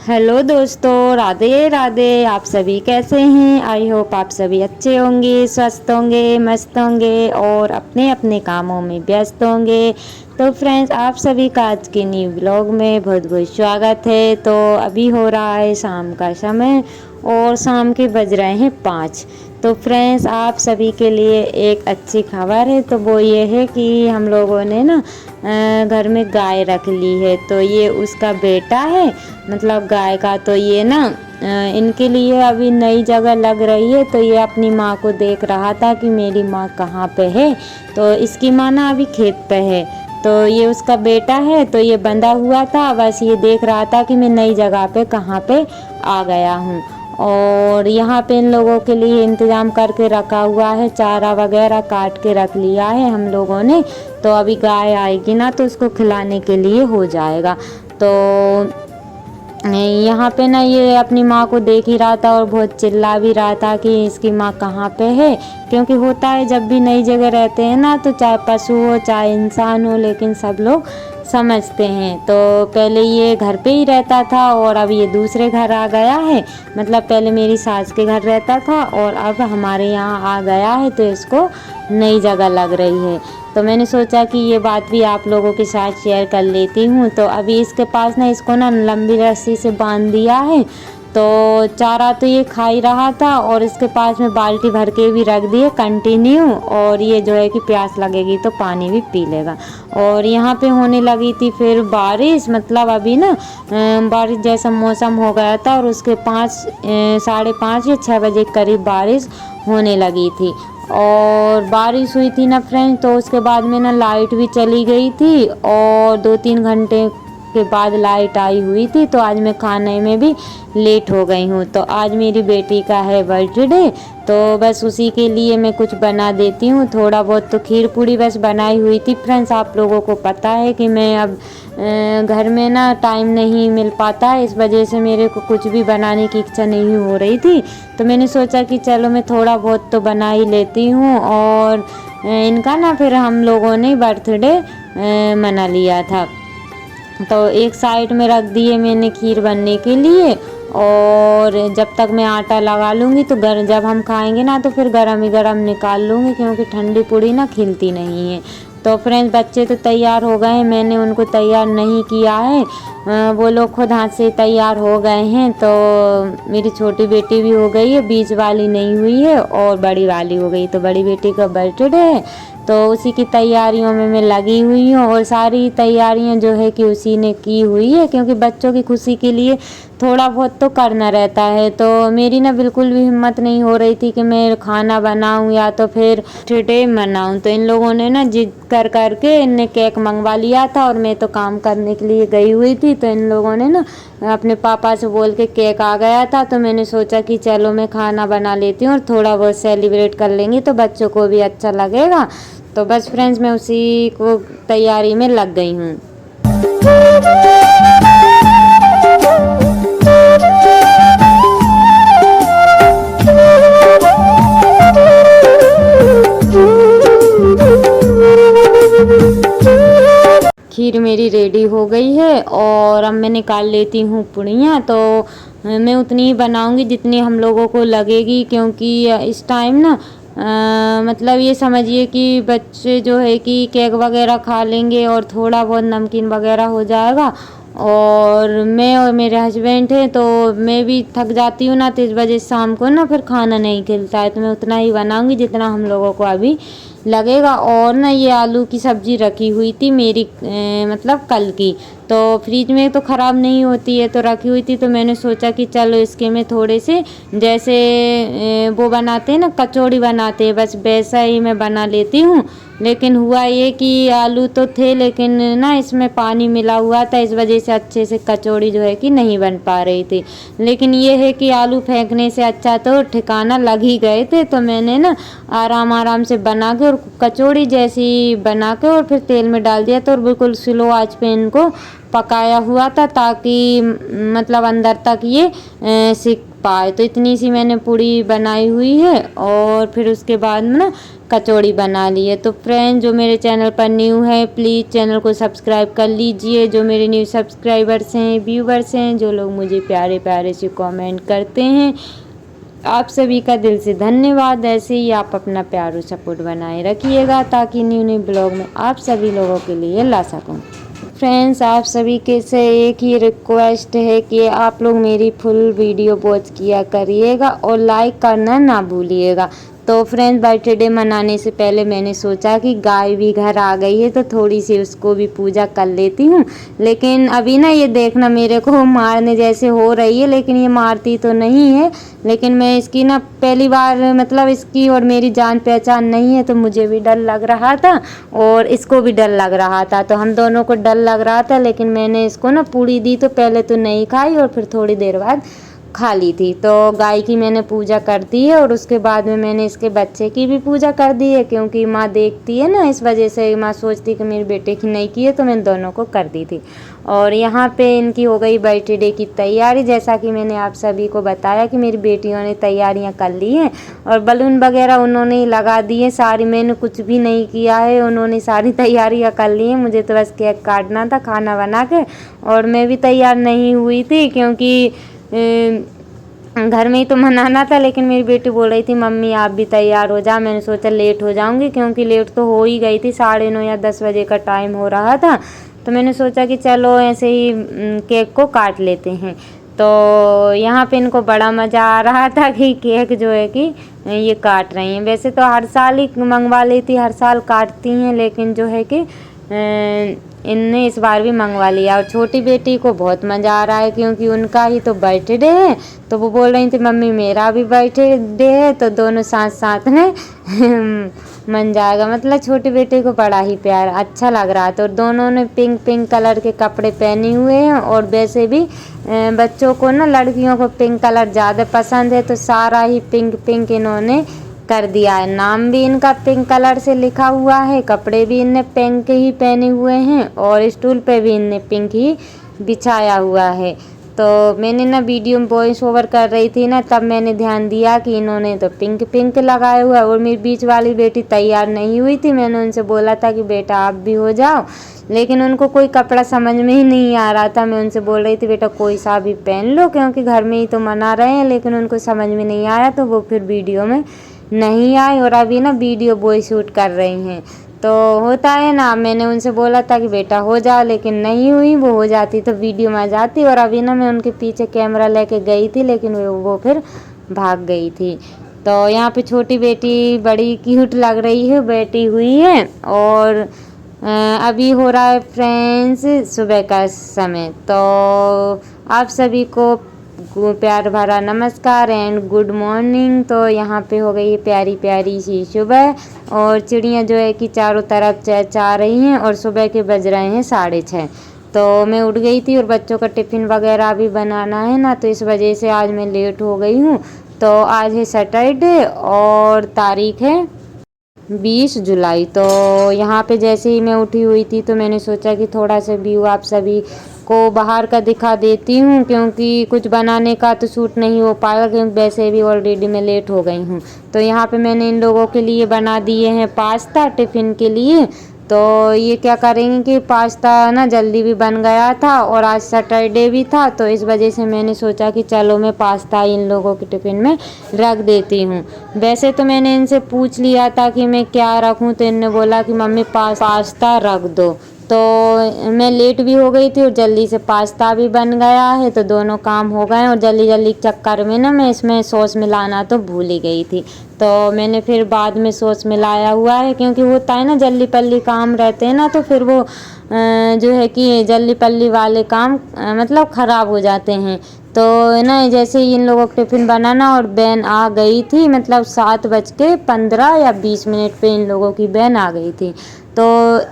Hello दोस्तों, राधे राधे। आप सभी कैसे हैं? आई होप आप सभी अच्छे होंगे, स्वस्थ होंगे, मस्त होंगे और अपने अपने कामों में व्यस्त होंगे। तो फ्रेंड्स, आप सभी का आज के न्यू ब्लॉग में बहुत बहुत स्वागत है। तो अभी हो रहा है शाम का समय और शाम के बज रहे हैं 5। तो फ्रेंड्स, आप सभी के लिए एक अच्छी खबर है। तो वो ये है कि हम लोगों ने ना घर में गाय रख ली है। तो ये उसका बेटा है, मतलब गाय का। तो ये ना इनके लिए अभी नई जगह लग रही है। तो ये अपनी माँ को देख रहा था कि मेरी माँ कहाँ पे है। तो इसकी माँ ना अभी खेत पे है। तो ये उसका बेटा है। तो ये बंधा हुआ था, बस ये देख रहा था कि मैं नई जगह पे कहाँ पे आ गया हूँ। और यहाँ पे इन लोगों के लिए इंतज़ाम करके रखा हुआ है, चारा वगैरह काट के रख लिया है हम लोगों ने। तो अभी गाय आएगी ना तो उसको खिलाने के लिए हो जाएगा। तो यहाँ पे ना ये अपनी माँ को देख ही रहा था और बहुत चिल्ला भी रहा था कि इसकी माँ कहाँ पे है। क्योंकि होता है जब भी नई जगह रहते हैं ना, तो चाहे पशु हो चाहे इंसान हो, लेकिन सब लोग समझते हैं। तो पहले ये घर पे ही रहता था और अब ये दूसरे घर आ गया है। मतलब पहले मेरी सास के घर रहता था और अब हमारे यहाँ आ गया है। तो इसको नई जगह लग रही है। तो मैंने सोचा कि ये बात भी आप लोगों के साथ शेयर कर लेती हूँ। तो अभी इसके पास ना इसको ना लंबी रस्सी से बांध दिया है। तो चारा तो ये खा ही रहा था और इसके पास में बाल्टी भर के भी रख दिए कंटिन्यू। और ये जो है कि प्यास लगेगी तो पानी भी पी लेगा। और यहाँ पे होने लगी थी फिर बारिश। मतलब अभी ना बारिश जैसा मौसम हो गया था और उसके 5, 5:30 या 6 बजे करीब बारिश होने लगी थी। और बारिश हुई थी ना फ्रेंड्स, तो उसके बाद में ना लाइट भी चली गई थी और 2-3 घंटे के बाद लाइट आई हुई थी। तो आज मैं खाने में भी लेट हो गई हूँ। तो आज मेरी बेटी का है बर्थडे। तो बस उसी के लिए मैं कुछ बना देती हूँ थोड़ा बहुत। तो खीर पूड़ी बस बनाई हुई थी फ्रेंड्स। आप लोगों को पता है कि मैं अब घर में ना टाइम नहीं मिल पाता है, इस वजह से मेरे को कुछ भी बनाने की इच्छा नहीं हो रही थी। तो मैंने सोचा कि चलो मैं थोड़ा बहुत तो बना ही लेती हूँ। और इनका ना फिर हम लोगों ने बर्थडे मना लिया था। तो एक साइड में रख दिए मैंने खीर बनने के लिए। और जब तक मैं आटा लगा लूँगी तो जब हम खाएंगे ना तो फिर गरम ही गरम निकाल लूँगी, क्योंकि ठंडी पूड़ी ना खिलती नहीं है। तो फ्रेंड्स, बच्चे तो तैयार हो गए हैं, मैंने उनको तैयार नहीं किया है। वो लोग खुद हाथ से तैयार हो गए हैं। तो मेरी छोटी बेटी भी हो गई है, बीच वाली नहीं हुई है और बड़ी वाली हो गई। तो बड़ी बेटी का बर्थडे है, तो उसी की तैयारियों में मैं लगी हुई हूँ। और सारी तैयारियाँ जो है कि उसी ने की हुई है, क्योंकि बच्चों की खुशी के लिए थोड़ा बहुत तो करना रहता है। तो मेरी ना बिल्कुल भी हिम्मत नहीं हो रही थी कि मैं खाना बनाऊँ या तो फिर बर्थडे मनाऊँ। तो इन लोगों ने ना जिद कर करके इनने केक मंगवा लिया था और मैं तो काम करने के लिए गई हुई थी। तो इन लोगों ने ना अपने पापा से बोल के केक आ गया था। तो मैंने सोचा कि चलो मैं खाना बना लेती हूँ और थोड़ा बहुत सेलिब्रेट कर लेंगी तो बच्चों को भी अच्छा लगेगा। तो बस फ्रेंड्स, मैं उसी को तैयारी में लग गई हूँ। खीर मेरी रेडी हो गई है और अब मैं निकाल लेती हूँ पूड़ियाँ। तो मैं उतनी ही बनाऊँगी जितनी हम लोगों को लगेगी, क्योंकि इस टाइम ना मतलब ये समझिए कि बच्चे जो है कि केक वगैरह खा लेंगे और थोड़ा बहुत नमकीन वगैरह हो जाएगा। और मैं और मेरे हस्बैंड हैं तो मैं भी थक जाती हूँ ना, तो इस वजह से शाम को ना फिर खाना नहीं खिलता है। तो मैं उतना ही बनाऊँगी जितना हम लोगों को अभी लगेगा। और ना ये आलू की सब्ज़ी रखी हुई थी मेरी मतलब कल की। तो फ्रिज में तो ख़राब नहीं होती है, तो रखी हुई थी। तो मैंने सोचा कि चलो इसके में थोड़े से जैसे वो बनाते हैं ना, कचौड़ी बनाते हैं, बस वैसा ही मैं बना लेती हूँ। लेकिन हुआ ये कि आलू तो थे लेकिन ना इसमें पानी मिला हुआ था, इस वजह से अच्छे से कचौड़ी जो है कि नहीं बन पा रही थी। लेकिन ये है कि आलू फेंकने से अच्छा तो ठिकाना लग ही गए थे। तो मैंने ना आराम आराम से बना के और कचौड़ी जैसी बना के और फिर तेल में डाल दिया था और बिल्कुल स्लो आंच पे इनको पकाया हुआ था ताकि मतलब अंदर तक ये सिक पाए। तो इतनी सी मैंने पूड़ी बनाई हुई है और फिर उसके बाद में ना कचौड़ी बना ली है। तो फ्रेंड जो मेरे चैनल पर न्यू है प्लीज़ चैनल को सब्सक्राइब कर लीजिए। जो मेरे न्यू सब्सक्राइबर्स हैं, व्यूवर्स हैं, जो लोग मुझे प्यारे प्यारे से कमेंट करते हैं, आप सभी का दिल से धन्यवाद। ऐसे ही आप अपना प्यार और सपोर्ट बनाए रखिएगा ताकि न्यू न्यू ब्लॉग में आप सभी लोगों के लिए ला सकूं। फ्रेंड्स आप सभी के से एक ही रिक्वेस्ट है कि आप लोग मेरी फुल वीडियो वॉच किया करिएगा और लाइक करना ना भूलिएगा। तो फ्रेंड्स बर्थडे मनाने से पहले मैंने सोचा कि गाय भी घर आ गई है तो थोड़ी सी उसको भी पूजा कर लेती हूँ। लेकिन अभी ना ये देखना मेरे को मारने जैसे हो रही है, लेकिन ये मारती तो नहीं है। लेकिन मैं इसकी ना पहली बार मतलब इसकी और मेरी जान पहचान नहीं है तो मुझे भी डर लग रहा था और इसको भी डर लग रहा था। तो हम दोनों को डर लग रहा था, लेकिन मैंने इसको ना पूड़ी दी तो पहले तो नहीं खाई और फिर थोड़ी देर बाद खा ली थी। तो गाय की मैंने पूजा कर दी है और उसके बाद में मैंने इसके बच्चे की भी पूजा कर दी है, क्योंकि माँ देखती है ना, इस वजह से माँ सोचती कि मेरे बेटे की नहीं की है तो मैंने दोनों को कर दी थी। और यहाँ पे इनकी हो गई बर्थडे की तैयारी। जैसा कि मैंने आप सभी को बताया कि मेरी बेटियों ने तैयारियाँ कर ली हैं और बलून वगैरह उन्होंने ही लगा दिए सारी, मैंने कुछ भी नहीं किया है, उन्होंने सारी तैयारियाँ कर ली हैं। मुझे तो बस केक काटना था खाना बना के, और मैं भी तैयार नहीं हुई थी क्योंकि घर में ही तो मनाना था। लेकिन मेरी बेटी बोल रही थी मम्मी आप भी तैयार हो जा। मैंने सोचा लेट हो जाऊंगी क्योंकि लेट तो हो ही गई थी, 9:30 या 10 बजे का टाइम हो रहा था। तो मैंने सोचा कि चलो ऐसे ही केक को काट लेते हैं। तो यहाँ पे इनको बड़ा मज़ा आ रहा था कि केक जो है कि ये काट रही हैं। वैसे तो हर साल ही मंगवा लेती, हर साल काटती हैं, लेकिन जो है कि इनने इस बार भी मंगवा लिया। और छोटी बेटी को बहुत मज़ा आ रहा है क्योंकि उनका ही तो बर्थडे है। तो वो बोल रही थी मम्मी मेरा भी बर्थडे है, तो दोनों साथ साथ में मन जाएगा। मतलब छोटी बेटी को बड़ा ही प्यार अच्छा लग रहा था। और दोनों ने पिंक पिंक कलर के कपड़े पहने हुए हैं, और वैसे भी बच्चों को ना, लड़कियों को पिंक कलर ज़्यादा पसंद है, तो सारा ही पिंक पिंक इन्होंने कर दिया है। नाम भी इनका पिंक कलर से लिखा हुआ है, कपड़े भी इनने पिंक ही पहने हुए हैं, और स्टूल पे भी इनने पिंक ही बिछाया हुआ है। तो मैंने ना वीडियो में वॉइस ओवर कर रही थी ना, तब मैंने ध्यान दिया कि इन्होंने तो पिंक पिंक लगाया हुआ है। और मेरी बीच वाली बेटी तैयार नहीं हुई थी, मैंने उनसे बोला था कि बेटा आप भी हो जाओ, लेकिन उनको कोई कपड़ा समझ में ही नहीं आ रहा था। मैं उनसे बोल रही थी बेटा कोई सा भी पहन लो क्योंकि घर में ही तो मना रहे हैं, लेकिन उनको समझ में नहीं आया तो वो फिर वीडियो में नहीं आए और अभी ना वीडियो वॉइस शूट कर रही हैं। तो होता है ना, मैंने उनसे बोला था कि बेटा हो जाओ, लेकिन नहीं हुई। वो हो जाती तो वीडियो में आ जाती। और अभी ना मैं उनके पीछे कैमरा लेके गई थी, लेकिन वो फिर भाग गई थी। तो यहाँ पे छोटी बेटी बड़ी क्यूट लग रही है, बैठी हुई है। और अभी हो रहा है फ्रेंड्स सुबह का समय। तो आप सभी को प्यार भरा नमस्कार एंड गुड मॉर्निंग। तो यहाँ पे हो गई प्यारी प्यारी सी सुबह, और चिड़ियाँ जो है कि चारों तरफ चहचहा रही हैं, और सुबह के बज रहे हैं 6:30। तो मैं उठ गई थी और बच्चों का टिफ़िन वगैरह भी बनाना है ना, तो इस वजह से आज मैं लेट हो गई हूँ। तो आज है सैटरडे और तारीख है 20 जुलाई। तो यहाँ पे जैसे ही मैं उठी हुई थी तो मैंने सोचा कि थोड़ा सा व्यू आप सभी को बाहर का दिखा देती हूँ, क्योंकि कुछ बनाने का तो शूट नहीं हो पाएगा क्योंकि वैसे भी ऑलरेडी मैं लेट हो गई हूँ। तो यहाँ पे मैंने इन लोगों के लिए बना दिए हैं पास्ता टिफ़िन के लिए। तो ये क्या करेंगे कि पास्ता ना जल्दी भी बन गया था और आज सैटरडे भी था, तो इस वजह से मैंने सोचा कि चलो मैं पास्ता इन लोगों के टिफ़िन में रख देती हूँ। वैसे तो मैंने इनसे पूछ लिया था कि मैं क्या रखूँ, तो इनने बोला कि मम्मी पास्ता रख दो। तो मैं लेट भी हो गई थी और जल्दी से पास्ता भी बन गया है, तो दोनों काम हो गए। और जल्दी जल्दी चक्कर में ना मैं इसमें सॉस मिलाना तो भूल ही गई थी, तो मैंने फिर बाद में सॉस मिलाया हुआ है। क्योंकि होता है ना जल्दी पल्ली काम रहते हैं ना, तो फिर वो जो है कि जल्दी पल्ली वाले काम मतलब ख़राब हो जाते हैं। तो ना जैसे ही इन लोगों को टिफ़िन बनाना और वैन आ गई थी, मतलब 7:15 या 20 मिनट पे इन लोगों की वैन आ गई थी। तो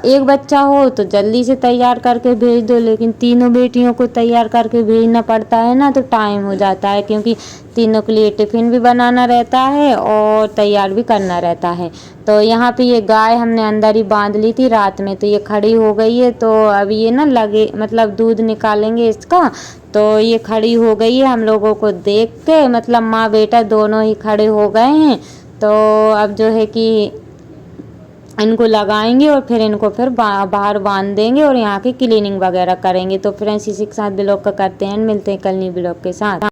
एक बच्चा हो तो जल्दी से तैयार करके भेज दो, लेकिन तीनों बेटियों को तैयार करके भेजना पड़ता है ना, तो टाइम हो जाता है, क्योंकि तीनों के लिए टिफ़िन भी बनाना रहता है और तैयार भी करना रहता है। तो यहाँ पे ये गाय हमने अंदर ही बांध ली थी रात में, तो ये खड़ी हो गई है। तो अब ये ना लगे मतलब दूध निकालेंगे इसका, तो ये खड़ी हो गई है। हम लोगों को देख के मतलब माँ बेटा दोनों ही खड़े हो गए हैं। तो अब जो है कि इनको लगाएंगे और फिर इनको फिर बाहर बांध देंगे और यहाँ की क्लीनिंग वगैरह करेंगे। तो फ्रेंड्स इसी के साथ ब्लॉग का करते हैं, मिलते हैं कल नई ब्लॉग के साथ।